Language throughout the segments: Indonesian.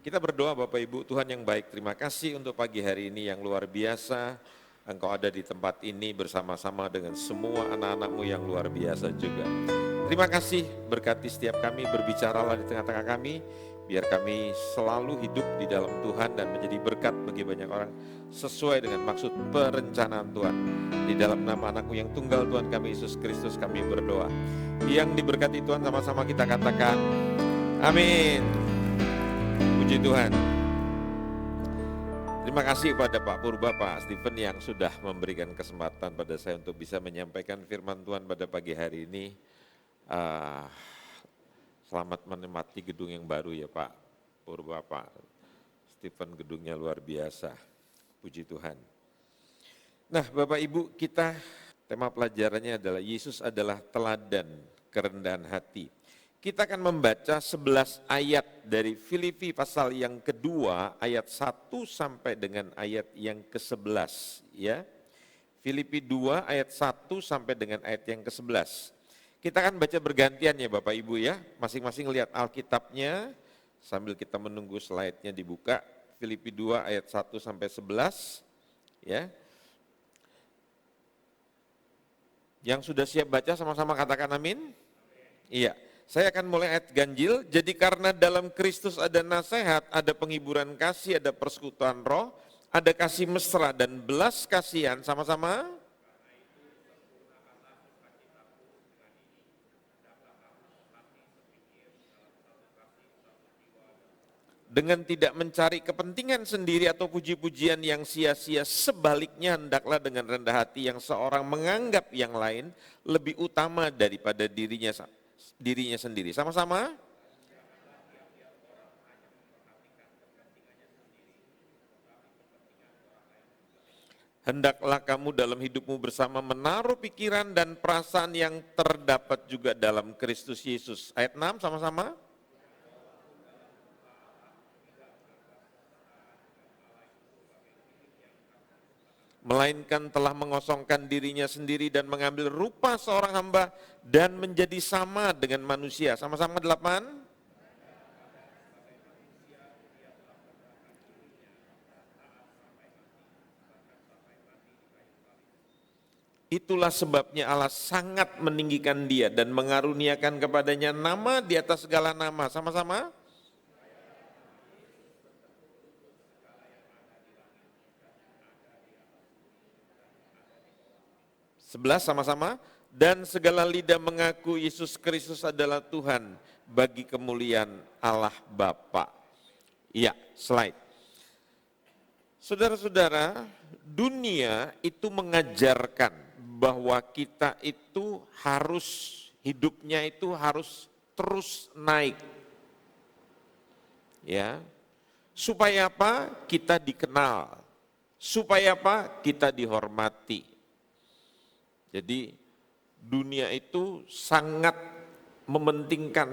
Kita berdoa Bapak Ibu, Tuhan yang baik, terima kasih untuk pagi hari ini yang luar biasa. Engkau ada di tempat ini bersama-sama dengan semua anak-anak-Mu yang luar biasa juga. Terima kasih, berkati setiap kami, berbicaralah di tengah-tengah kami, biar kami selalu hidup di dalam Tuhan dan menjadi berkat bagi banyak orang sesuai dengan maksud perencanaan Tuhan. Di dalam nama anak-Mu yang tunggal Tuhan kami Yesus Kristus kami berdoa. Yang diberkati Tuhan sama-sama kita katakan, amin. Puji Tuhan. Terima kasih kepada Pak Purba, Pak Stephen yang sudah memberikan kesempatan pada saya untuk bisa menyampaikan firman Tuhan pada pagi hari ini. Selamat menikmati gedung yang baru ya Pak Purba, Pak Stephen, gedungnya luar biasa. Puji Tuhan. Nah Bapak Ibu, kita tema pelajarannya adalah Yesus adalah teladan kerendahan hati. Kita akan membaca 11 ayat dari Filipi pasal yang kedua, ayat 1 sampai dengan ayat yang ke-11. Ya. Filipi 2 ayat 1 sampai dengan ayat yang ke-11. Kita akan baca bergantian ya Bapak Ibu ya, masing-masing lihat Alkitabnya sambil kita menunggu slide-nya dibuka. Filipi 2 ayat 1 sampai 11. Ya. Yang sudah siap baca sama-sama katakan amin. Iya. Saya akan mulai ayat ganjil, jadi karena dalam Kristus ada nasihat, ada penghiburan kasih, ada persekutuan roh, ada kasih mesra dan belas kasihan sama-sama. Dengan tidak mencari kepentingan sendiri atau puji-pujian yang sia-sia, sebaliknya hendaklah dengan rendah hati yang seorang menganggap yang lain lebih utama daripada dirinya sendiri. Sama-sama. Hendaklah kamu dalam hidupmu bersama menaruh pikiran dan perasaan yang terdapat juga dalam Kristus Yesus. Ayat 6 sama-sama. Melainkan telah mengosongkan dirinya sendiri dan mengambil rupa seorang hamba dan menjadi sama dengan manusia. Sama-sama 8. Itulah sebabnya Allah sangat meninggikan dia dan mengaruniakan kepadanya nama di atas segala nama. Sama-sama. 11 sama-sama. Dan segala lidah mengaku Yesus Kristus adalah Tuhan bagi kemuliaan Allah Bapa. Iya, slide. Saudara-saudara, dunia itu mengajarkan bahwa kita itu hidupnya itu harus terus naik. Ya. Supaya apa? Kita dikenal. Supaya apa? Kita dihormati. Jadi dunia itu sangat mementingkan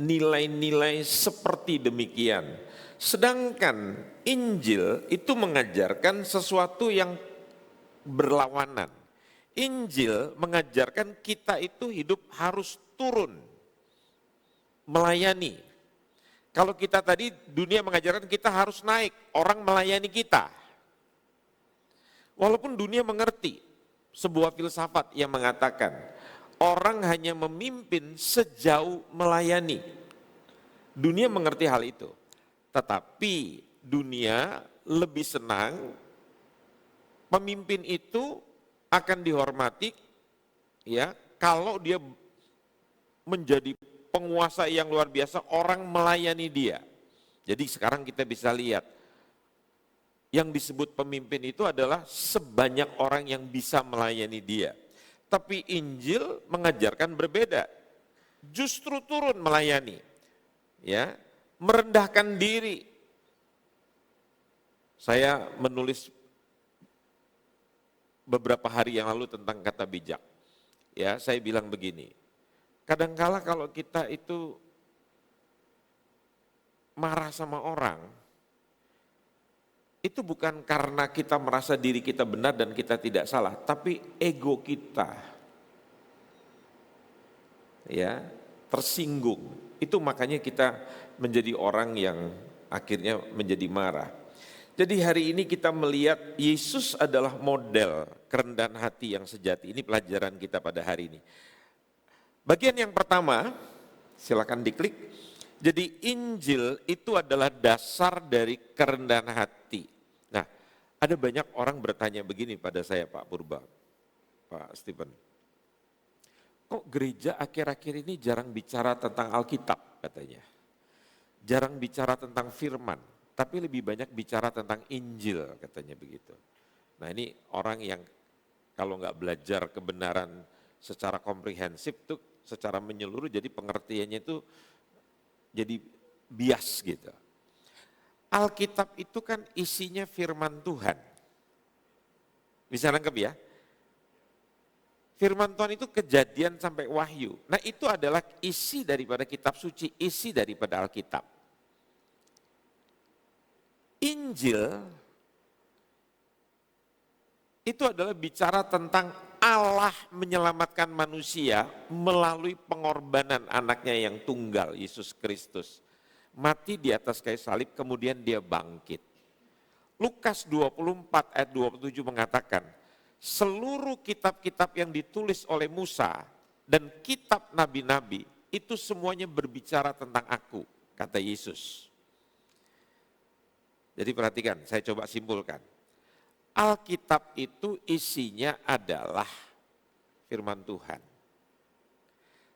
nilai-nilai seperti demikian. Sedangkan Injil itu mengajarkan sesuatu yang berlawanan. Injil mengajarkan kita itu hidup harus turun, melayani. Kalau kita tadi dunia mengajarkan kita harus naik, orang melayani kita. Walaupun dunia mengerti sebuah filsafat yang mengatakan orang hanya memimpin sejauh melayani. Dunia mengerti hal itu. Tetapi dunia lebih senang pemimpin itu akan dihormati ya kalau dia menjadi penguasa yang luar biasa, orang melayani dia. Jadi sekarang kita bisa lihat yang disebut pemimpin itu adalah sebanyak orang yang bisa melayani dia. Tapi Injil mengajarkan berbeda. Justru turun melayani. Ya, merendahkan diri. Saya menulis beberapa hari yang lalu tentang kata bijak. Ya, saya bilang begini. Kadangkala kalau kita itu marah sama orang, itu bukan karena kita merasa diri kita benar dan kita tidak salah, tapi ego kita ya tersinggung. Itu makanya kita menjadi orang yang akhirnya menjadi marah. Jadi hari ini kita melihat Yesus adalah model kerendahan hati yang sejati. Ini pelajaran kita pada hari ini. Bagian yang pertama, silakan diklik. Jadi Injil itu adalah dasar dari kerendahan hati. Nah, ada banyak orang bertanya begini pada saya, Pak Purba, Pak Stephen. Kok gereja akhir-akhir ini jarang bicara tentang Alkitab katanya. Jarang bicara tentang firman, tapi lebih banyak bicara tentang Injil katanya begitu. Nah ini orang yang kalau nggak belajar kebenaran secara komprehensif tuh secara menyeluruh jadi pengertiannya itu jadi bias gitu. Alkitab itu kan isinya firman Tuhan. Bisa nangkep ya? Firman Tuhan itu kejadian sampai wahyu. Nah itu adalah isi daripada kitab suci, isi daripada Alkitab. Injil itu adalah bicara tentang Allah menyelamatkan manusia melalui pengorbanan anaknya yang tunggal, Yesus Kristus. Mati di atas kayu salib, kemudian dia bangkit. Lukas 24 ayat 27 mengatakan, seluruh kitab-kitab yang ditulis oleh Musa dan kitab nabi-nabi itu semuanya berbicara tentang aku, kata Yesus. Jadi perhatikan, saya coba simpulkan. Alkitab itu isinya adalah firman Tuhan.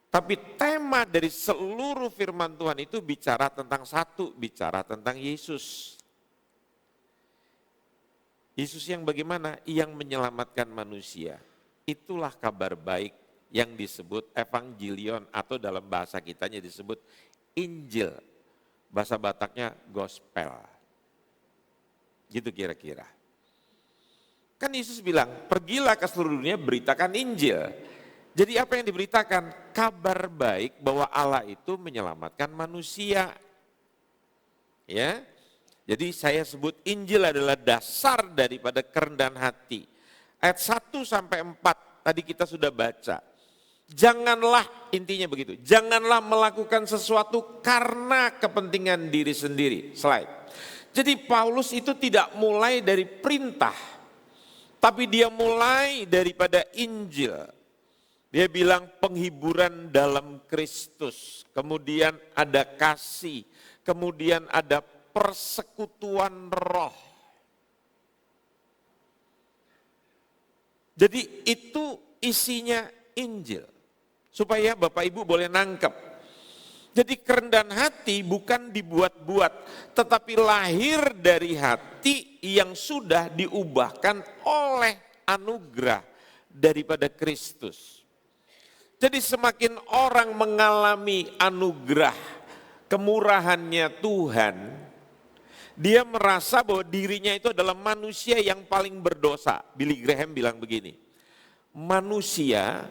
Tapi tema dari seluruh firman Tuhan itu bicara tentang satu, bicara tentang Yesus. Yesus yang bagaimana? Yang menyelamatkan manusia. Itulah kabar baik yang disebut evangelion atau dalam bahasa kitanya disebut Injil. Bahasa Bataknya gospel. Gitu kira-kira. Kan Yesus bilang, pergilah ke seluruh dunia beritakan Injil. Jadi apa yang diberitakan? Kabar baik bahwa Allah itu menyelamatkan manusia. Ya. Jadi saya sebut Injil adalah dasar daripada kerendahan hati. Ayat 1 sampai 4 tadi kita sudah baca. Janganlah, intinya begitu, janganlah melakukan sesuatu karena kepentingan diri sendiri. Slide. Jadi Paulus itu tidak mulai dari perintah, tapi dia mulai daripada Injil. Dia bilang penghiburan dalam Kristus, kemudian ada kasih, kemudian ada persekutuan roh. Jadi itu isinya Injil, supaya Bapak Ibu boleh nangkep. Jadi kerendahan hati bukan dibuat-buat, tetapi lahir dari hati yang sudah diubahkan oleh anugerah daripada Kristus. Jadi semakin orang mengalami anugerah, kemurahannya Tuhan, dia merasa bahwa dirinya itu adalah manusia yang paling berdosa. Billy Graham bilang begini, manusia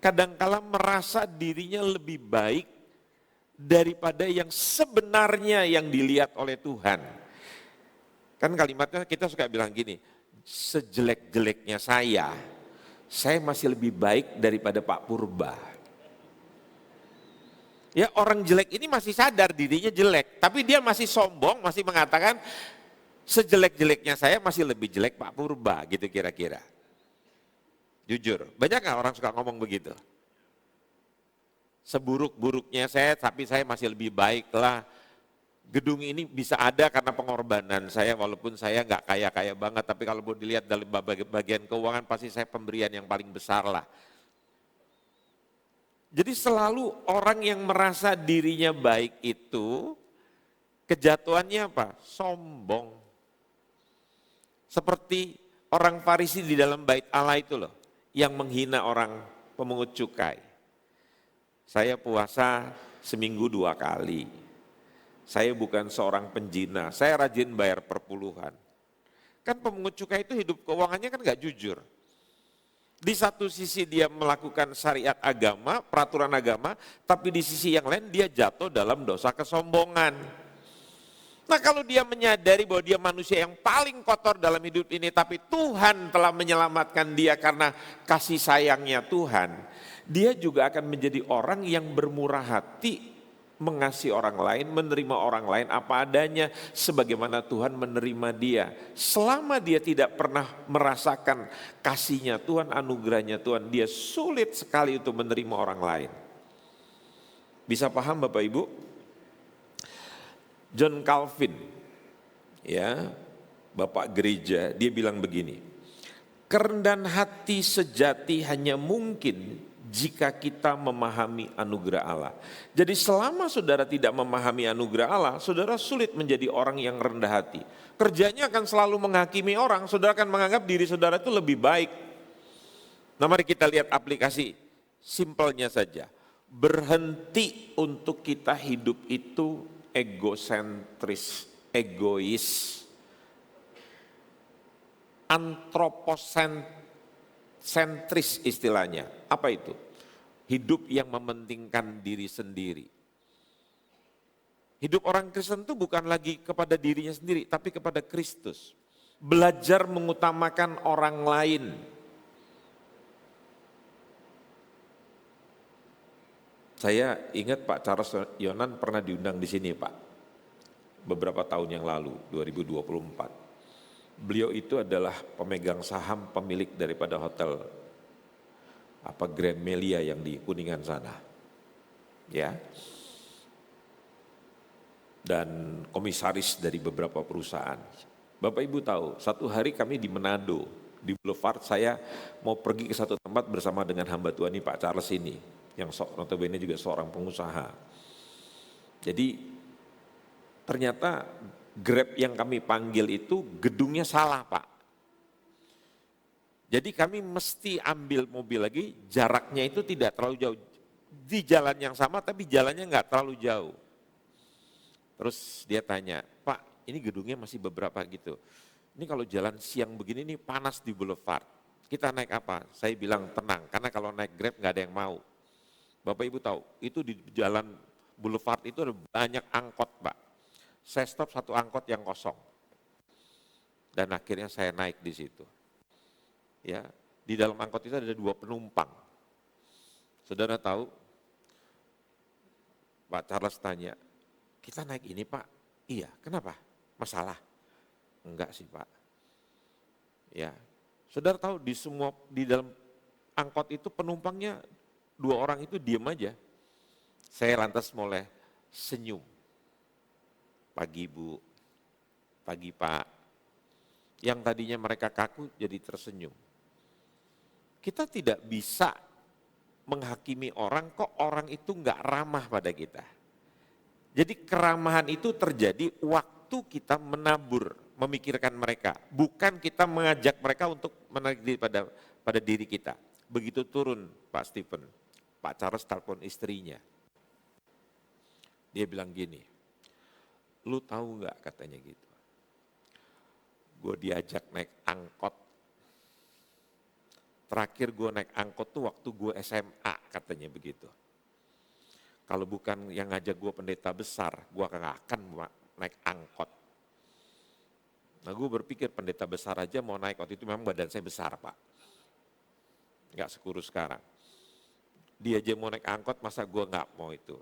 kadangkala merasa dirinya lebih baik daripada yang sebenarnya yang dilihat oleh Tuhan. Kan kalimatnya kita suka bilang gini, sejelek-jeleknya saya masih lebih baik daripada Pak Purba. Ya orang jelek ini masih sadar dirinya jelek, tapi dia masih sombong, masih mengatakan sejelek-jeleknya saya masih lebih jelek Pak Purba gitu kira-kira. Jujur, banyak gak orang suka ngomong begitu? Seburuk-buruknya saya, tapi saya masih lebih baik lah. Gedung ini bisa ada karena pengorbanan saya, walaupun saya gak kaya-kaya banget, tapi kalau mau dilihat dari bagian keuangan, pasti saya pemberian yang paling besar lah. Jadi selalu orang yang merasa dirinya baik itu, kejatuhannya apa? Sombong. Seperti orang Farisi di dalam bait Allah itu loh, yang menghina orang pemungut cukai. Saya puasa seminggu 2 kali. Saya bukan seorang penjina, saya rajin bayar perpuluhan. Kan pemungut cukai itu hidup keuangannya kan gak jujur. Di satu sisi dia melakukan syariat agama, peraturan agama, tapi di sisi yang lain dia jatuh dalam dosa kesombongan. Nah kalau dia menyadari bahwa dia manusia yang paling kotor dalam hidup ini, tapi Tuhan telah menyelamatkan dia karena kasih sayangnya Tuhan, dia juga akan menjadi orang yang bermurah hati mengasihi orang lain, menerima orang lain apa adanya, sebagaimana Tuhan menerima dia. Selama dia tidak pernah merasakan kasihnya Tuhan, anugerahnya Tuhan, dia sulit sekali untuk menerima orang lain. Bisa paham Bapak Ibu? John Calvin, ya, Bapak gereja, dia bilang begini, kerendahan hati sejati hanya mungkin jika kita memahami anugerah Allah. Jadi selama saudara tidak memahami anugerah Allah, saudara sulit menjadi orang yang rendah hati. Kerjanya akan selalu menghakimi orang, saudara akan menganggap diri saudara itu lebih baik. Nah mari kita lihat aplikasi, simpelnya saja. Berhenti untuk kita hidup itu egosentris, egois, antroposentris istilahnya. Apa itu? Hidup yang mementingkan diri sendiri. Hidup orang Kristen itu bukan lagi kepada dirinya sendiri, tapi kepada Kristus. Belajar mengutamakan orang lain. Saya ingat Pak Charles Yonan pernah diundang di sini Pak, beberapa tahun yang lalu, 2024. Beliau itu adalah pemegang saham pemilik daripada hotel Grand Melia yang di Kuningan sana. Ya. Dan komisaris dari beberapa perusahaan. Bapak Ibu tahu, satu hari kami di Manado, di Boulevard, saya mau pergi ke satu tempat bersama dengan hamba Tuhan ini Pak Charles ini, yang notabene juga seorang pengusaha. Jadi ternyata Grab yang kami panggil itu gedungnya salah Pak. Jadi kami mesti ambil mobil lagi, jaraknya itu tidak terlalu jauh. Di jalan yang sama tapi jalannya enggak terlalu jauh. Terus dia tanya, Pak ini gedungnya masih beberapa gitu. Ini kalau jalan siang begini nih panas di Boulevard. Kita naik apa? Saya bilang tenang, karena kalau naik Grab enggak ada yang mau. Bapak Ibu tahu, itu di jalan Boulevard itu ada banyak angkot Pak. Saya stop satu angkot yang kosong. Dan akhirnya saya naik di situ. Ya, di dalam angkot itu ada 2 penumpang. Saudara tahu, Pak Charles tanya, kita naik ini Pak? Iya, kenapa? Masalah? Enggak sih Pak. Ya, saudara tahu di dalam angkot itu penumpangnya 2 orang itu diam aja. Saya lantas mulai senyum. Pagi Bu, pagi Pak. Yang tadinya mereka kaku jadi tersenyum. Kita tidak bisa menghakimi orang kok orang itu enggak ramah pada kita. Jadi keramahan itu terjadi waktu kita menabur, memikirkan mereka. Bukan kita mengajak mereka untuk menarik diri pada diri kita. Begitu turun Pak Stephen, Pak Charles telepon istrinya. Dia bilang gini, lu tahu enggak katanya gitu. Gue diajak naik angkot. Terakhir gue naik angkot tuh waktu gue SMA katanya begitu. Kalau bukan yang ngajak gue pendeta besar, gue gak akan naik angkot. Nah gue berpikir pendeta besar aja mau naik, waktu itu memang badan saya besar Pak. Gak sekurus sekarang. Dia aja mau naik angkot, masa gue gak mau itu.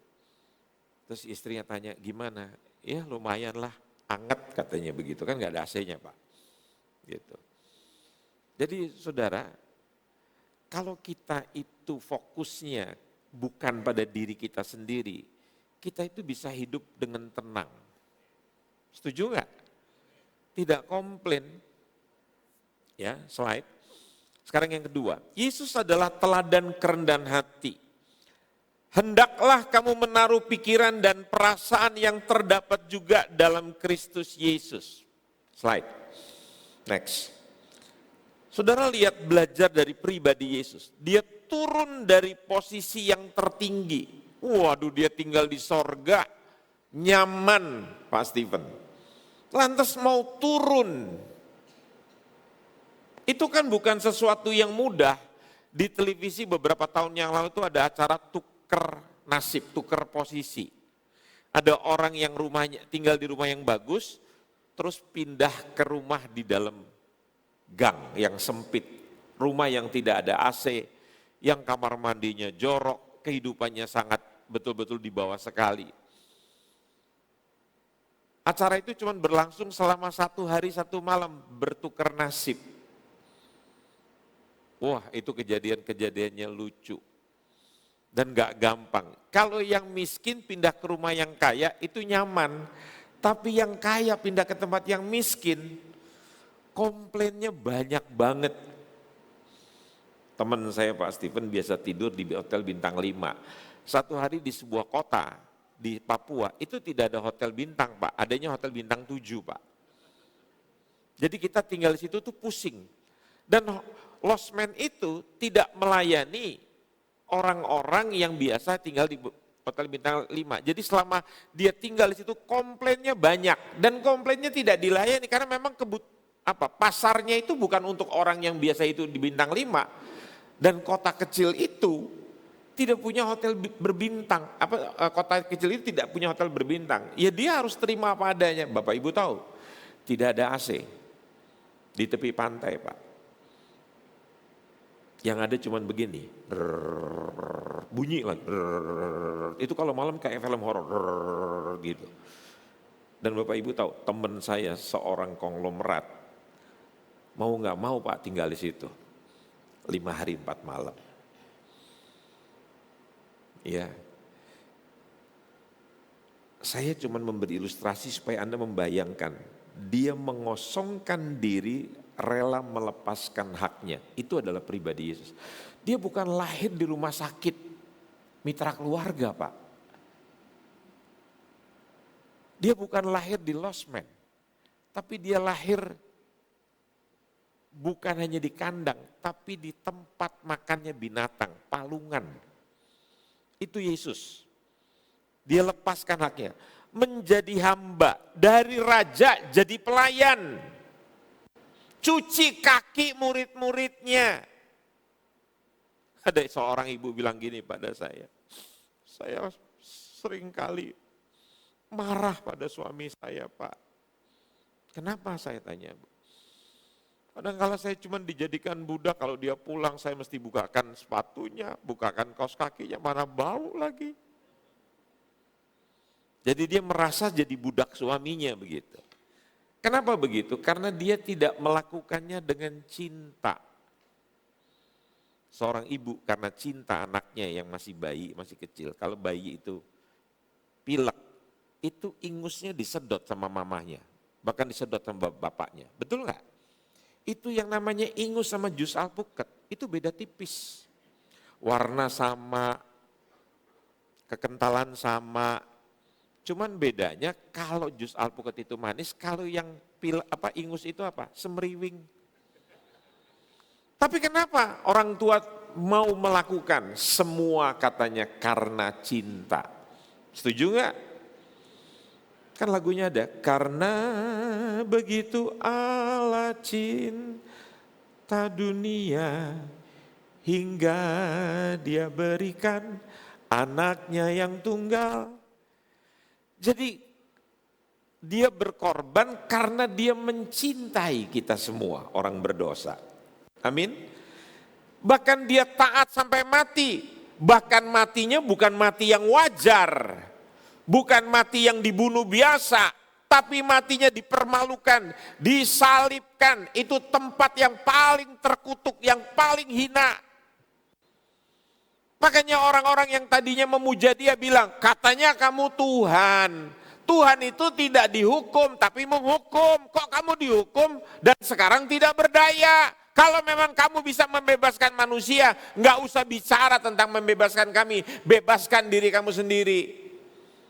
Terus istrinya tanya, gimana? Ya lumayan lah, anget katanya begitu, kan gak ada AC-nya Pak. Gitu. Jadi saudara, kalau kita itu fokusnya bukan pada diri kita sendiri, kita itu bisa hidup dengan tenang. Setuju nggak? Tidak komplain. Ya, slide. Sekarang yang kedua, Yesus adalah teladan kerendahan hati. Hendaklah kamu menaruh pikiran dan perasaan yang terdapat juga dalam Kristus Yesus. Slide. Next. Saudara lihat belajar dari pribadi Yesus. Dia turun dari posisi yang tertinggi. Waduh dia tinggal di sorga. Nyaman Pak Stephen. Lantas mau turun. Itu kan bukan sesuatu yang mudah. Di televisi beberapa tahun yang lalu itu ada acara tuker nasib, tuker posisi. Ada orang yang rumahnya tinggal di rumah yang bagus, terus pindah ke rumah di dalam gang yang sempit, rumah yang tidak ada AC, yang kamar mandinya jorok, kehidupannya sangat betul-betul di bawah sekali. Acara itu cuma berlangsung selama 1 hari 1 malam, bertukar nasib. Wah, itu kejadian-kejadiannya lucu. Dan gak gampang. Kalau yang miskin pindah ke rumah yang kaya itu nyaman. Tapi yang kaya pindah ke tempat yang miskin, komplainnya banyak banget. Teman saya Pak Stephen biasa tidur di hotel bintang 5. Satu hari di sebuah kota di Papua itu tidak ada hotel bintang Pak, adanya hotel bintang 7 Pak. Jadi kita tinggal di situ tuh pusing. Dan losmen itu tidak melayani orang-orang yang biasa tinggal di hotel bintang 5. Jadi selama dia tinggal di situ komplainnya banyak dan komplainnya tidak dilayani karena memang pasarnya itu bukan untuk orang yang biasa itu di bintang 5 dan kota kecil itu tidak punya hotel berbintang. Kota kecil itu tidak punya hotel berbintang. Ya dia harus terima apa adanya. Bapak Ibu tahu, tidak ada AC di tepi pantai, Pak. Yang ada cuman begini, bunyi lagi. Itu kalau malam kayak film horor gitu. Dan Bapak Ibu tahu, teman saya seorang konglomerat mau nggak mau Pak tinggal di situ 5 hari 4 malam. Ya, saya cuma memberi ilustrasi supaya Anda membayangkan. Dia mengosongkan diri, rela melepaskan haknya. Itu adalah pribadi Yesus. Dia bukan lahir di rumah sakit mitra keluarga Pak. Dia bukan lahir di losmen. Tapi dia lahir bukan hanya di kandang, tapi di tempat makannya binatang, palungan. Itu Yesus. Dia lepaskan haknya. Menjadi hamba, dari raja jadi pelayan. Cuci kaki murid-muridnya. Ada seorang ibu bilang gini pada saya seringkali marah pada suami saya Pak. Kenapa saya tanya Bu? Kadang-kala saya cuma dijadikan budak, kalau dia pulang saya mesti bukakan sepatunya, bukakan kaos kakinya, mana bau lagi. Jadi dia merasa jadi budak suaminya begitu. Kenapa begitu? Karena dia tidak melakukannya dengan cinta. Seorang ibu karena cinta anaknya yang masih bayi, masih kecil. Kalau bayi itu pilek, itu ingusnya disedot sama mamahnya. Bahkan disedot sama bapaknya. Betul nggak? Itu yang namanya ingus sama jus alpukat, itu beda tipis. Warna sama, kekentalan sama. Cuman bedanya kalau jus alpukat itu manis, kalau yang ingus itu semeriwing. Tapi kenapa orang tua mau melakukan semua katanya karena cinta? Setuju nggak? Kan lagunya ada, karena begitu Allah cinta dunia hingga dia berikan anaknya yang tunggal. Jadi dia berkorban karena dia mencintai kita semua orang berdosa. Amin. Bahkan dia taat sampai mati. Bahkan matinya bukan mati yang wajar. Bukan mati yang dibunuh biasa. Tapi matinya dipermalukan, disalibkan. Itu tempat yang paling terkutuk, yang paling hina. Makanya orang-orang yang tadinya memuja dia bilang, katanya kamu Tuhan. Tuhan itu tidak dihukum tapi menghukum. Kok kamu dihukum dan sekarang tidak berdaya? Kalau memang kamu bisa membebaskan manusia, nggak usah bicara tentang membebaskan kami. Bebaskan diri kamu sendiri.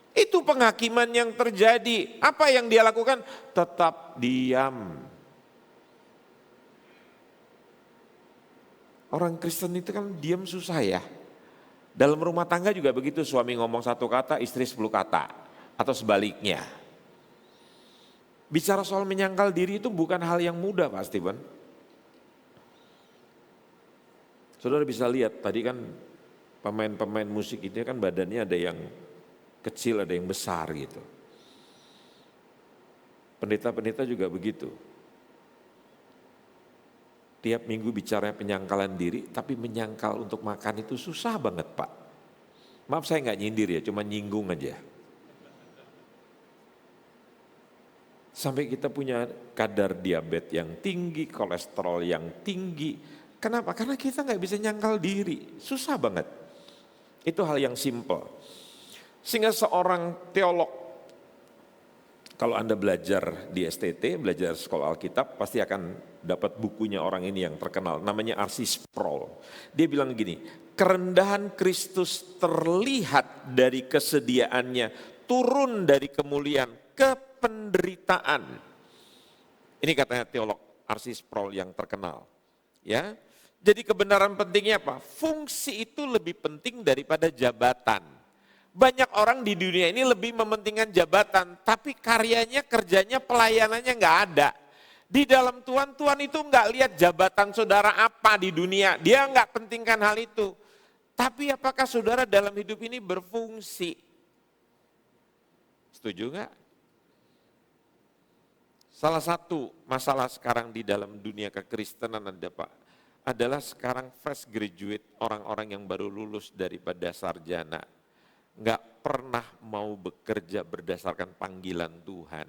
Itu penghakiman yang terjadi. Apa yang dia lakukan? Tetap diam. Orang Kristen itu kan diam susah ya. Dalam rumah tangga juga begitu, suami ngomong 1 kata, istri 10 kata. Atau sebaliknya. Bicara soal menyangkal diri itu bukan hal yang mudah Pak Stephen. Saudara bisa lihat, tadi kan pemain-pemain musik itu kan badannya ada yang kecil, ada yang besar gitu. Pendeta-pendeta juga begitu. Tiap minggu bicara penyangkalan diri, tapi menyangkal untuk makan itu susah banget Pak. Maaf saya nggak nyindir ya, cuma nyinggung aja. Sampai kita punya kadar diabetes yang tinggi, kolesterol yang tinggi. Kenapa? Karena kita nggak bisa nyangkal diri, susah banget. Itu hal yang simple. Sehingga seorang teolog, kalau Anda belajar di STT, belajar sekolah Alkitab, pasti akan dapat bukunya orang ini yang terkenal, namanya R.C. Sproul. Dia bilang gini, kerendahan Kristus terlihat dari kesediaannya, turun dari kemuliaan ke penderitaan. Ini katanya teolog R.C. Sproul yang terkenal. Ya, jadi kebenaran pentingnya apa? Fungsi itu lebih penting daripada jabatan. Banyak orang di dunia ini lebih mementingkan jabatan, tapi karyanya, kerjanya, pelayanannya nggak ada. Di dalam Tuhan, Tuhan itu nggak lihat jabatan saudara apa di dunia, dia nggak pentingkan hal itu. Tapi apakah saudara dalam hidup ini berfungsi? Setuju nggak? Salah satu masalah sekarang di dalam dunia kekristenan adalah sekarang fresh graduate, orang-orang yang baru lulus daripada sarjana, nggak pernah mau bekerja berdasarkan panggilan Tuhan.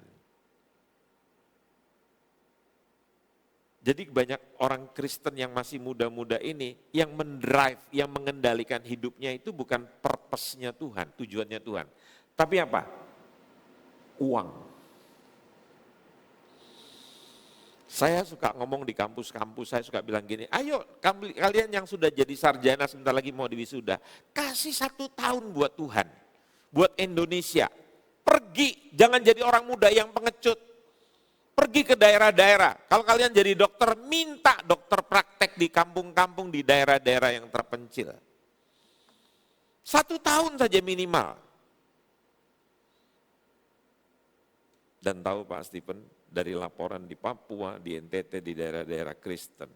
Jadi banyak orang Kristen yang masih muda-muda ini yang mendrive, yang mengendalikan hidupnya itu bukan purpose-nya Tuhan, tujuannya Tuhan. Tapi apa? Uang. Saya suka ngomong di kampus-kampus, saya suka bilang gini, ayo kalian yang sudah jadi sarjana sebentar lagi mau diwisuda, kasih 1 tahun buat Tuhan, buat Indonesia. Pergi, jangan jadi orang muda yang pengecut. Pergi ke daerah-daerah, kalau kalian jadi dokter, minta dokter praktek di kampung-kampung di daerah-daerah yang terpencil. 1 tahun saja minimal. Dan tahu Pak Stephen, dari laporan di Papua, di NTT, di daerah-daerah Kristen,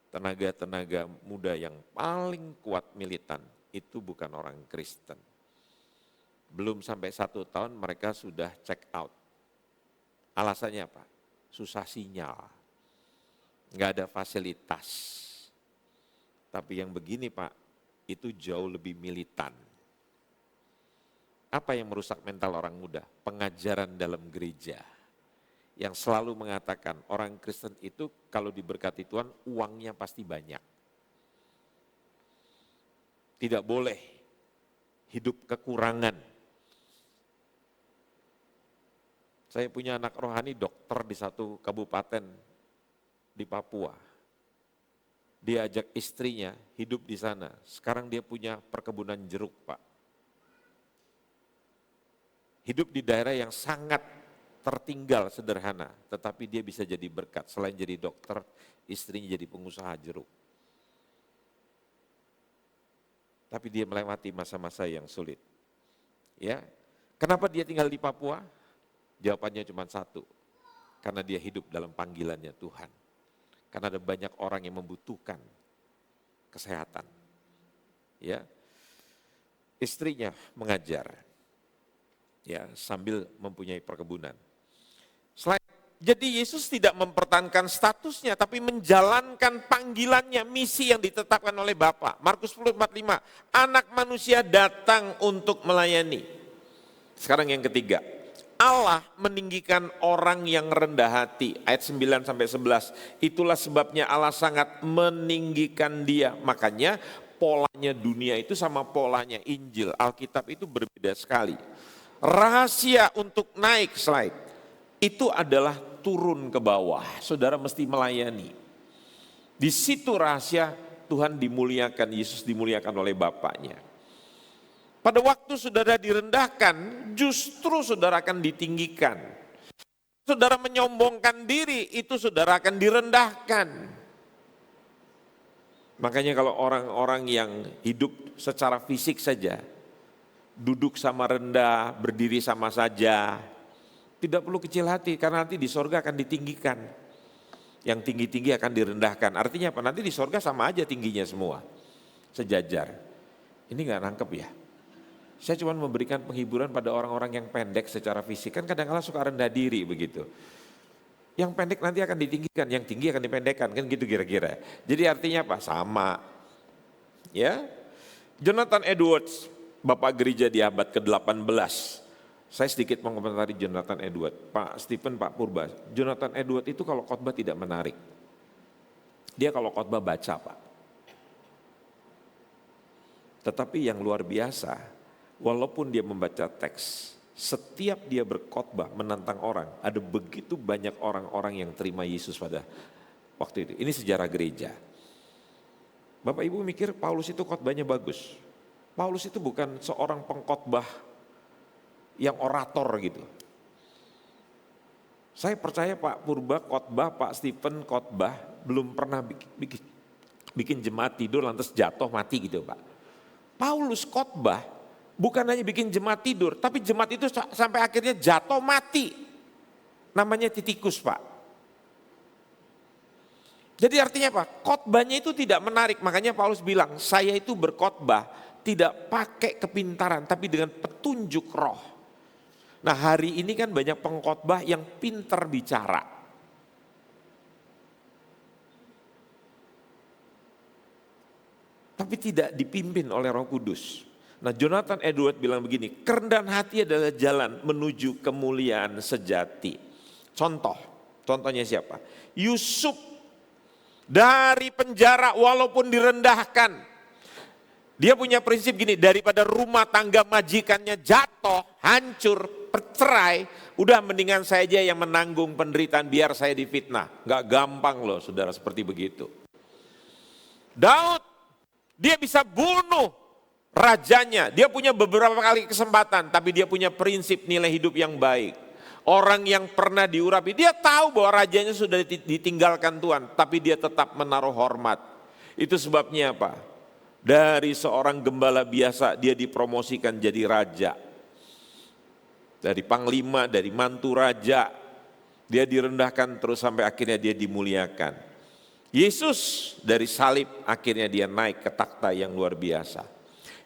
tenaga-tenaga muda yang paling kuat militan itu bukan orang Kristen. Belum sampai 1 tahun mereka sudah check out. Alasannya apa? Susah sinyal, nggak ada fasilitas. Tapi yang begini Pak, itu jauh lebih militan. Apa yang merusak mental orang muda? Pengajaran dalam gereja. Yang selalu mengatakan orang Kristen itu kalau diberkati Tuhan uangnya pasti banyak. Tidak boleh hidup kekurangan. Saya punya anak rohani dokter di satu kabupaten di Papua. Dia ajak istrinya hidup di sana. Sekarang dia punya perkebunan jeruk Pak. Hidup di daerah yang sangat tertinggal sederhana, tetapi dia bisa jadi berkat. Selain jadi dokter, istrinya jadi pengusaha jeruk. Tapi dia melewati masa-masa yang sulit. Ya, kenapa dia tinggal di Papua? Jawabannya cuma satu, karena dia hidup dalam panggilannya Tuhan. Karena ada banyak orang yang membutuhkan kesehatan. Ya, istrinya mengajar. Ya, sambil mempunyai perkebunan. Jadi Yesus tidak mempertahankan statusnya, tapi menjalankan panggilannya, misi yang ditetapkan oleh Bapa. Markus 10:45, anak manusia datang untuk melayani. Sekarang yang ketiga, Allah meninggikan orang yang rendah hati. Ayat 9-11, itulah sebabnya Allah sangat meninggikan dia. Makanya polanya dunia itu sama polanya Injil, Alkitab itu berbeda sekali. Rahasia untuk naik slide itu adalah turun ke bawah. Saudara mesti melayani. Di situ rahasia Tuhan dimuliakan, Yesus dimuliakan oleh Bapaknya. Pada waktu saudara direndahkan, justru saudara akan ditinggikan. Saudara menyombongkan diri, itu saudara akan direndahkan. Makanya kalau orang-orang yang hidup secara fisik saja, duduk sama rendah, berdiri sama saja, tidak perlu kecil hati karena nanti di sorga akan ditinggikan. Yang tinggi-tinggi akan direndahkan. Artinya apa? Nanti di sorga sama aja tingginya semua, sejajar. Ini gak nangkep ya? Saya cuma memberikan penghiburan pada orang-orang yang pendek secara fisik. Kan kadang-kadang suka rendah diri begitu. Yang pendek nanti akan ditinggikan, yang tinggi akan dipendekkan, kan gitu kira-kira. Jadi artinya apa? Sama. Ya. Jonathan Edwards, Bapak gereja di abad ke-18, Saya sedikit mengomentari Jonathan Edward. Pak Stephen, Pak Purba, Jonathan Edward itu kalau khotbah tidak menarik. Dia kalau khotbah baca, Pak. Tetapi yang luar biasa, walaupun dia membaca teks, setiap dia berkhotbah menantang orang, ada begitu banyak orang-orang yang terima Yesus pada waktu itu. Ini sejarah gereja. Bapak Ibu mikir Paulus itu khotbahnya bagus. Paulus itu bukan seorang pengkhotbah yang orator gitu. Saya percaya Pak Purba khotbah, Pak Stephen khotbah, belum pernah bikin jemaat tidur lantas jatuh mati gitu Pak. Paulus khotbah bukan hanya bikin jemaat tidur, tapi jemaat itu sampai akhirnya jatuh mati. Namanya Titikus Pak. Jadi artinya apa? Khotbahnya itu tidak menarik, makanya Paulus bilang, saya itu berkhotbah tidak pakai kepintaran, tapi dengan petunjuk roh. Nah hari ini kan banyak pengkhotbah yang pintar bicara. Tapi tidak dipimpin oleh Roh Kudus. Nah Jonathan Edward bilang begini, kerendahan hati adalah jalan menuju kemuliaan sejati. Contohnya siapa? Yusuf dari penjara walaupun direndahkan. Dia punya prinsip gini, daripada rumah tangga majikannya jatuh, hancur, bercerai, udah mendingan saya aja yang menanggung penderitaan biar saya difitnah. Gak gampang loh saudara seperti begitu. Daud, dia bisa bunuh rajanya, dia punya beberapa kali kesempatan, tapi dia punya prinsip nilai hidup yang baik. Orang yang pernah diurapi, dia tahu bahwa rajanya sudah ditinggalkan Tuhan, tapi dia tetap menaruh hormat. Itu sebabnya apa? Dari seorang gembala biasa dia dipromosikan jadi raja. Dari panglima, dari mantu raja, dia direndahkan terus sampai akhirnya dia dimuliakan. Yesus dari salib akhirnya dia naik ke takhta yang luar biasa.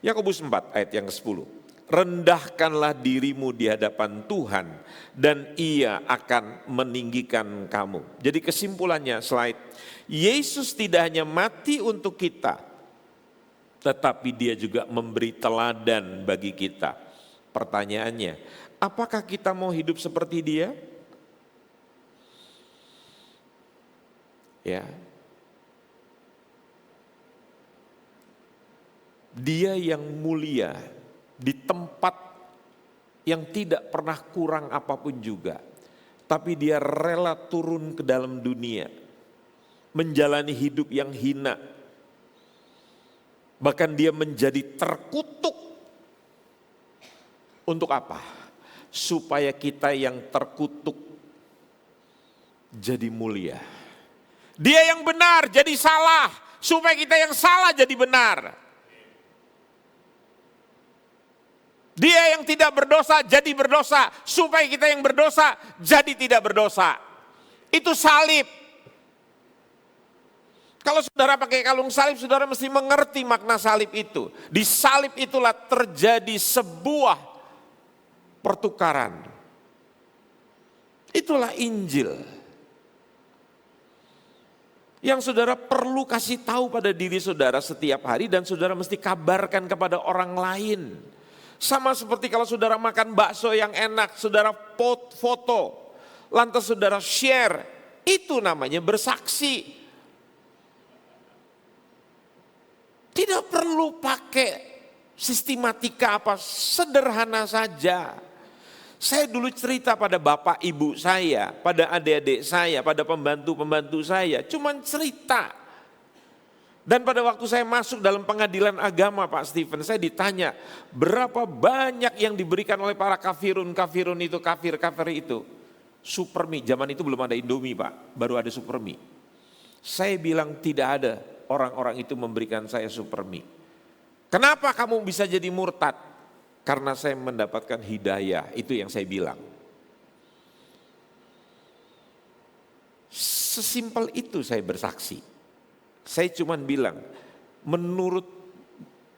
Yakobus 4 ayat yang ke-10. Rendahkanlah dirimu di hadapan Tuhan dan Ia akan meninggikan kamu. Jadi kesimpulannya slide, Yesus tidak hanya mati untuk kita, tetapi dia juga memberi teladan bagi kita. Pertanyaannya, apakah kita mau hidup seperti dia? Ya. Dia yang mulia di tempat yang tidak pernah kurang apapun juga. Tapi dia rela turun ke dalam dunia, menjalani hidup yang hina. Bahkan dia menjadi terkutuk. Untuk apa? Supaya kita yang terkutuk jadi mulia. Dia yang benar jadi salah, supaya kita yang salah jadi benar. Dia yang tidak berdosa jadi berdosa, supaya kita yang berdosa jadi tidak berdosa. Itu salib. Kalau saudara pakai kalung salib, saudara mesti mengerti makna salib itu. Di salib itulah terjadi sebuah pertukaran. Itulah Injil. Yang saudara perlu kasih tahu pada diri saudara setiap hari dan saudara mesti kabarkan kepada orang lain. Sama seperti kalau saudara makan bakso yang enak, saudara foto, lantas saudara share, itu namanya bersaksi. Tidak perlu pakai sistematika apa, sederhana saja. Saya dulu cerita pada bapak ibu saya, pada adik-adik saya, pada pembantu-pembantu saya, cuman cerita. Dan pada waktu saya masuk dalam pengadilan agama Pak Stephen, saya ditanya berapa banyak yang diberikan oleh para kafirun itu, kafir itu. Supermi, zaman itu belum ada Indomie Pak, baru ada Supermi. Saya bilang tidak ada. Orang-orang itu memberikan saya supermi. Kenapa kamu bisa jadi murtad? Karena saya mendapatkan hidayah, itu yang saya bilang. Sesimpel itu saya bersaksi. Saya cuma bilang, menurut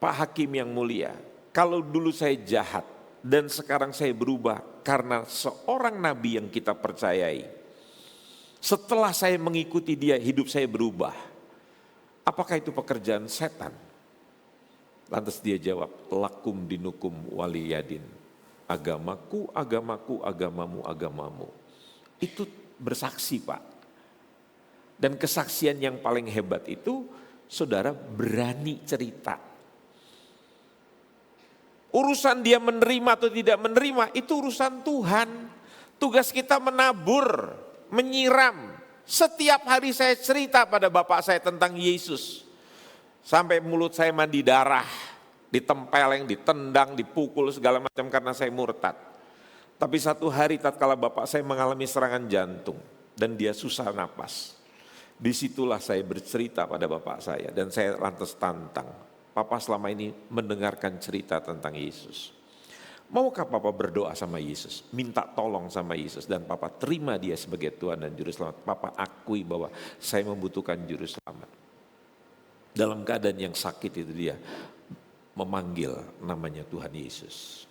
Pak Hakim yang mulia, kalau dulu saya jahat dan sekarang saya berubah karena seorang nabi yang kita percayai. Setelah saya mengikuti dia, hidup saya berubah. Apakah itu pekerjaan setan? Lantas dia jawab, lakum dinukum waliyadin. agamaku, agamaku, agamamu, agamamu. Itu bersaksi Pak. Dan kesaksian yang paling hebat itu saudara berani cerita. Urusan dia menerima atau tidak menerima itu urusan Tuhan. Tugas kita menabur, menyiram. Setiap hari saya cerita pada bapak saya tentang Yesus. Sampai mulut saya mandi darah, ditempeleng, ditendang, dipukul segala macam karena saya murtad. Tapi satu hari tatkala bapak saya mengalami serangan jantung dan dia susah napas. Disitulah saya bercerita pada bapak saya dan saya lantas tantang. Papa selama ini mendengarkan cerita tentang Yesus. Maukah Papa berdoa sama Yesus? Minta tolong sama Yesus dan Papa terima dia sebagai Tuhan dan Juru Selamat. Papa akui bahwa saya membutuhkan Juru Selamat. Dalam keadaan yang sakit itu dia memanggil namanya Tuhan Yesus.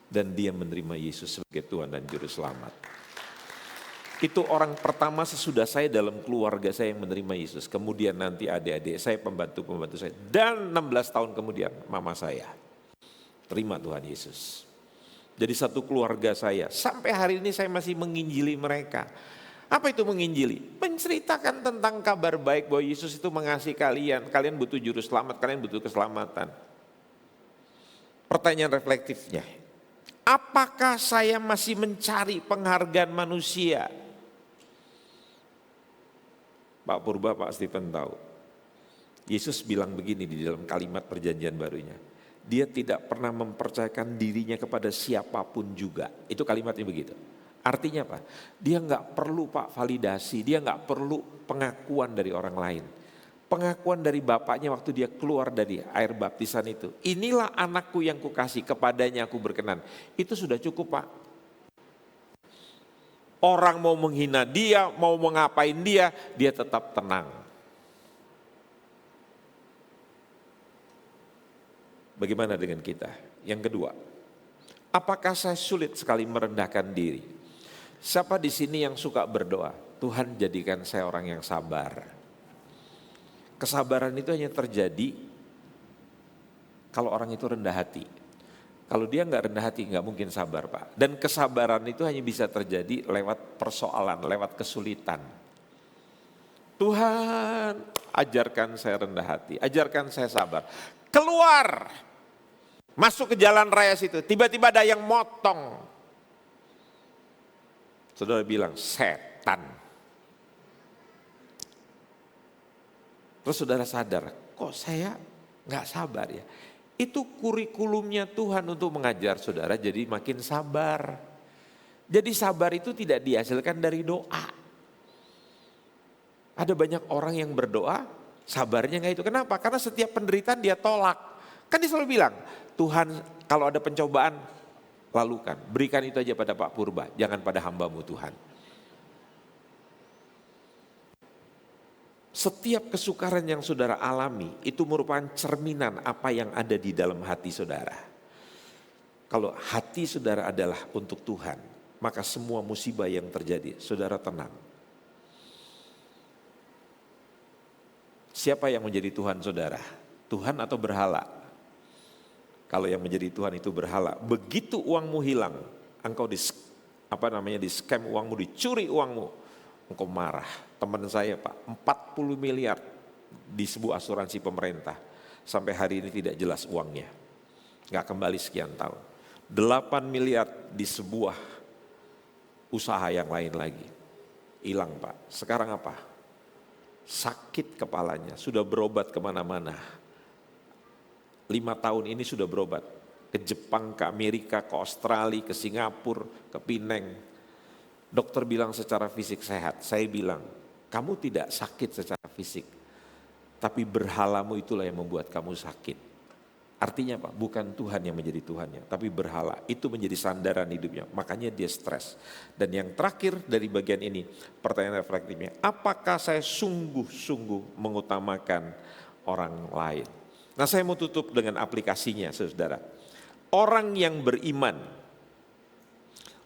Dan dia menerima Yesus sebagai Tuhan dan Juru Selamat. Itu orang pertama sesudah saya dalam keluarga saya yang menerima Yesus. Kemudian nanti adik-adik saya, pembantu-pembantu saya. Dan 16 tahun kemudian mama saya terima Tuhan Yesus. Jadi satu keluarga saya. Sampai hari ini saya masih menginjili mereka. Apa itu menginjili? Menceritakan tentang kabar baik bahwa Yesus itu mengasihi kalian. Kalian butuh juru selamat, kalian butuh keselamatan. Pertanyaan reflektifnya. Apakah saya masih mencari penghargaan manusia? Pak Purba, Pak Stephen tahu. Yesus bilang begini di dalam kalimat perjanjian barunya. Dia tidak pernah mempercayakan dirinya kepada siapapun juga. Itu kalimatnya begitu. Artinya apa? Dia nggak perlu Pak validasi, dia nggak perlu pengakuan dari orang lain. Pengakuan dari bapaknya waktu dia keluar dari air baptisan itu. Inilah anakku yang kukasih, kepadanya aku berkenan. Itu sudah cukup Pak. Orang mau menghina dia, mau mengapain dia tetap tenang. Bagaimana dengan kita? Yang kedua, apakah saya sulit sekali merendahkan diri? Siapa di sini yang suka berdoa? Tuhan jadikan saya orang yang sabar. Kesabaran itu hanya terjadi kalau orang itu rendah hati. Kalau dia nggak rendah hati nggak mungkin sabar Pak. Dan kesabaran itu hanya bisa terjadi lewat persoalan, lewat kesulitan. Tuhan ajarkan saya rendah hati, ajarkan saya sabar. Keluar, masuk ke jalan raya situ, tiba-tiba ada yang motong. Saudara bilang setan. Terus saudara sadar, kok saya nggak sabar ya? Itu kurikulumnya Tuhan untuk mengajar saudara jadi makin sabar. Jadi sabar itu tidak dihasilkan dari doa. Ada banyak orang yang berdoa, sabarnya nggak itu. Kenapa? Karena setiap penderitaan dia tolak. Kan dia selalu bilang, Tuhan kalau ada pencobaan, lalukan. Berikan itu aja pada Pak Purba, jangan pada hambamu Tuhan. Setiap kesukaran yang saudara alami itu merupakan cerminan apa yang ada di dalam hati saudara. Kalau hati saudara adalah untuk Tuhan, maka semua musibah yang terjadi, saudara tenang. Siapa yang menjadi Tuhan saudara? Tuhan atau berhala? Kalau yang menjadi Tuhan itu berhala, begitu uangmu hilang, engkau di scam uangmu, dicuri uangmu, engkau marah. Teman saya Pak, 40 miliar di sebuah asuransi pemerintah. Sampai hari ini tidak jelas uangnya. Nggak kembali sekian tahun. 8 miliar di sebuah usaha yang lain lagi. Hilang Pak. Sekarang apa? Sakit kepalanya, sudah berobat kemana-mana. 5 tahun ini sudah berobat. Ke Jepang, ke Amerika, ke Australia, ke Singapura, ke Pineng. Dokter bilang secara fisik sehat. Saya bilang, kamu tidak sakit secara fisik, tapi berhalamu itulah yang membuat kamu sakit. Artinya apa? Bukan Tuhan yang menjadi Tuhannya, tapi berhala. Itu menjadi sandaran hidupnya, makanya dia stres. Dan yang terakhir dari bagian ini, pertanyaan reflektifnya, apakah saya sungguh-sungguh mengutamakan orang lain? Nah saya mau tutup dengan aplikasinya saudara. Orang yang beriman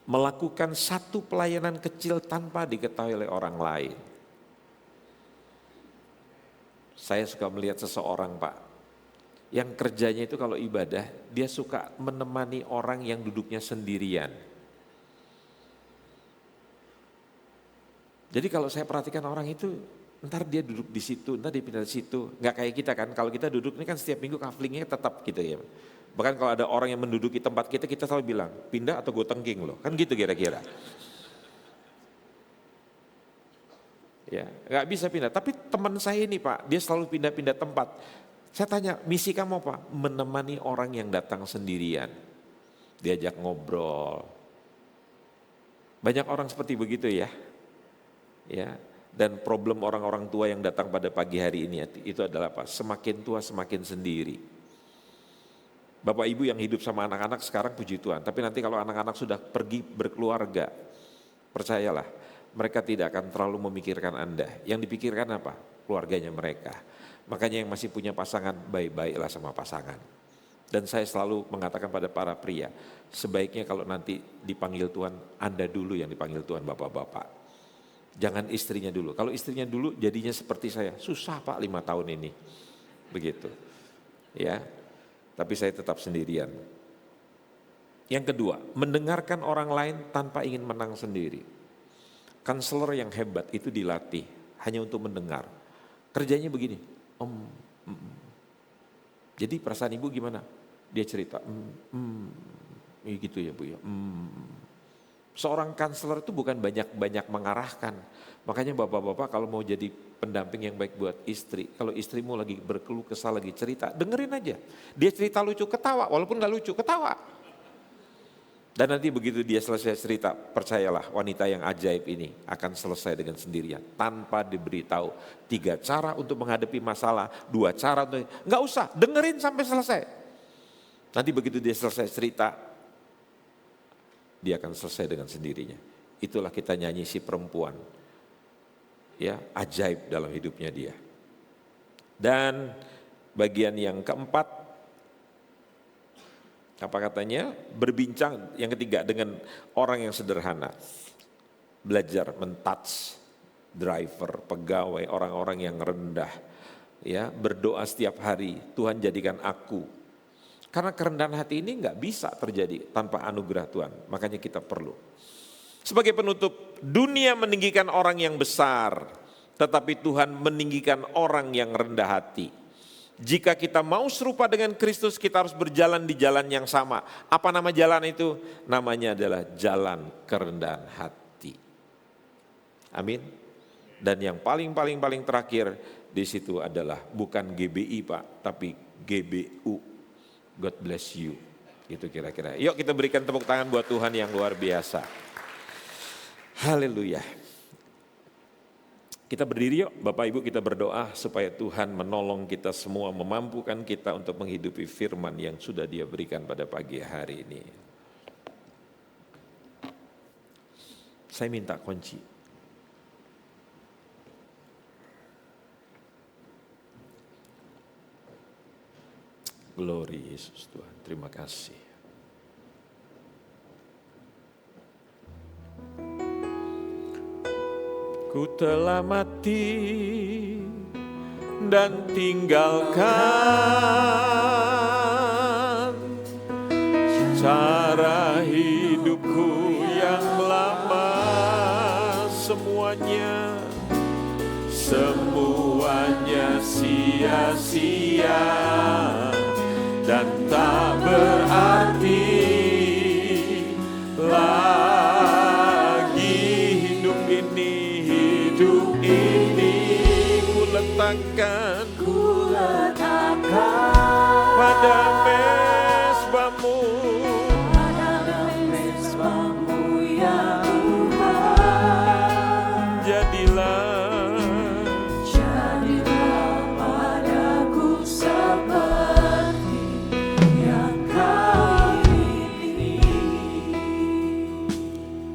melakukan satu pelayanan kecil tanpa diketahui oleh orang lain. Saya suka melihat seseorang Pak, yang kerjanya itu kalau ibadah, dia suka menemani orang yang duduknya sendirian. Jadi kalau saya perhatikan orang itu, ntar dia duduk di situ, ntar dia pindah di situ. Nggak kayak kita kan, kalau kita duduk ini kan setiap minggu kaflingnya tetap gitu ya. Bahkan kalau ada orang yang menduduki tempat kita, kita selalu bilang, pindah atau gue tengking loh, kan gitu kira-kira. Ya, nggak bisa pindah. Tapi teman saya ini Pak, dia selalu pindah-pindah tempat. Saya tanya, misi kamu apa? Menemani orang yang datang sendirian. Diajak ngobrol. Banyak orang seperti begitu ya. Ya, dan problem orang-orang tua yang datang pada pagi hari ini itu adalah apa? Semakin tua semakin sendiri. Bapak Ibu yang hidup sama anak-anak sekarang puji Tuhan, tapi nanti kalau anak-anak sudah pergi berkeluarga, percayalah, mereka tidak akan terlalu memikirkan Anda. Yang dipikirkan apa? Keluarganya mereka. Makanya yang masih punya pasangan, baik-baiklah sama pasangan. Dan saya selalu mengatakan pada para pria, sebaiknya kalau nanti dipanggil Tuhan, Anda dulu yang dipanggil Tuhan bapak-bapak. Jangan istrinya dulu. Kalau istrinya dulu jadinya seperti saya, susah Pak 5 tahun ini. Begitu. Ya. Tapi saya tetap sendirian. Yang kedua, mendengarkan orang lain tanpa ingin menang sendiri. Konselor yang hebat itu dilatih hanya untuk mendengar. Kerjanya begini, Jadi perasaan ibu gimana? Dia cerita, gitu ya Bu ya. Seorang konselor itu bukan banyak-banyak mengarahkan. Makanya bapak-bapak kalau mau jadi pendamping yang baik buat istri, kalau istrimu lagi berkeluh kesah, lagi cerita, dengerin aja. Dia cerita lucu, ketawa, walaupun gak lucu, ketawa. Dan nanti begitu dia selesai cerita, percayalah wanita yang ajaib ini akan selesai dengan sendirinya. Tanpa diberitahu 3 cara untuk menghadapi masalah, 2 cara untuk, gak usah, dengerin sampai selesai. Nanti begitu dia selesai cerita, dia akan selesai dengan sendirinya. Itulah kita nyanyi si perempuan. Ya, ajaib dalam hidupnya dia. Dan bagian yang keempat, apa katanya? Berbincang, yang ketiga, dengan orang yang sederhana. Belajar men-touch driver, pegawai, orang-orang yang rendah. Ya, berdoa setiap hari, Tuhan jadikan aku. Karena kerendahan hati ini enggak bisa terjadi tanpa anugerah Tuhan. Makanya kita perlu. Sebagai penutup, dunia meninggikan orang yang besar, tetapi Tuhan meninggikan orang yang rendah hati. Jika kita mau serupa dengan Kristus, kita harus berjalan di jalan yang sama. Apa nama jalan itu? Namanya adalah jalan kerendahan hati. Amin. Dan yang paling terakhir di situ adalah bukan GBI Pak, tapi GBU. God bless you. Gitu kira-kira. Yuk kita berikan tepuk tangan buat Tuhan yang luar biasa. Haleluya. Kita berdiri yuk, Bapak Ibu, kita berdoa supaya Tuhan menolong kita semua, memampukan kita untuk menghidupi firman yang sudah Dia berikan pada pagi hari ini. Saya minta kunci. Glory Yesus Tuhan, terima kasih. Ku telah mati dan tinggalkan cara hidupku yang lama, semuanya sia-sia dan tak berarti lagi. Hidup ini ku letakkan pada mezbamu ya Tuhan. Jadilah padaku seperti yang Kau pilih.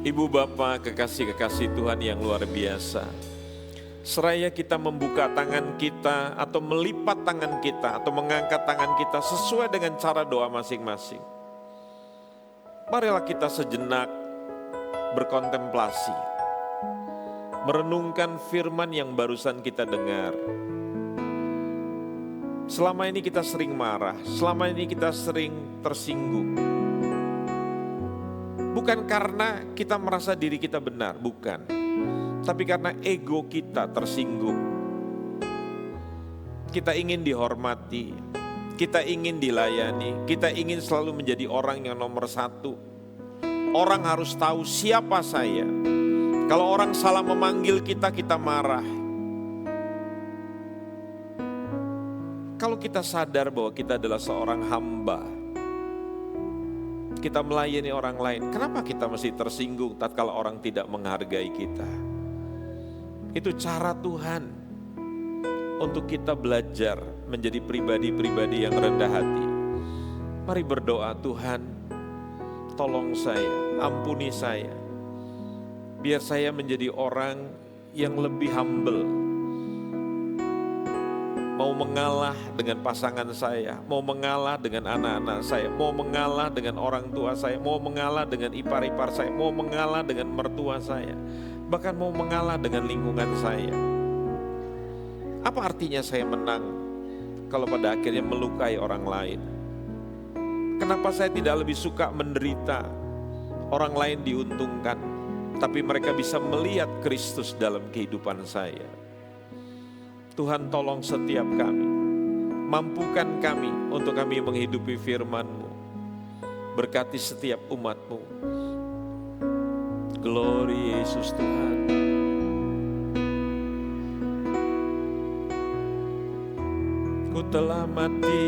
Ibu Bapa, kekasih-kekasih Tuhan yang luar biasa, seraya kita membuka tangan kita atau melipat tangan kita atau mengangkat tangan kita sesuai dengan cara doa masing-masing. Marilah kita sejenak berkontemplasi, merenungkan firman yang barusan kita dengar. Selama ini kita sering marah, selama ini kita sering tersinggung. Bukan karena kita merasa diri kita benar, bukan. Tapi karena ego kita tersinggung. Kita ingin dihormati, kita ingin dilayani, kita ingin selalu menjadi orang yang nomor satu. Orang harus tahu siapa saya. Kalau orang salah memanggil kita, kita marah. Kalau kita sadar bahwa kita adalah seorang hamba, kita melayani orang lain, kenapa kita mesti tersinggung tatkala orang tidak menghargai kita? Itu cara Tuhan untuk kita belajar menjadi pribadi-pribadi yang rendah hati. Mari berdoa, Tuhan, tolong saya, ampuni saya. Biar saya menjadi orang yang lebih humble. Mau mengalah dengan pasangan saya, mau mengalah dengan anak-anak saya, mau mengalah dengan orang tua saya, mau mengalah dengan ipar-ipar saya, mau mengalah dengan mertua saya, bahkan mau mengalah dengan lingkungan saya. Apa artinya saya menang kalau pada akhirnya melukai orang lain? Kenapa saya tidak lebih suka menderita, orang lain diuntungkan, tapi mereka bisa melihat Kristus dalam kehidupan saya? Tuhan, tolong setiap kami, mampukan kami untuk kami menghidupi firman-Mu. Berkati setiap umat-Mu. Glory Yesus Tuhan. Ku telah mati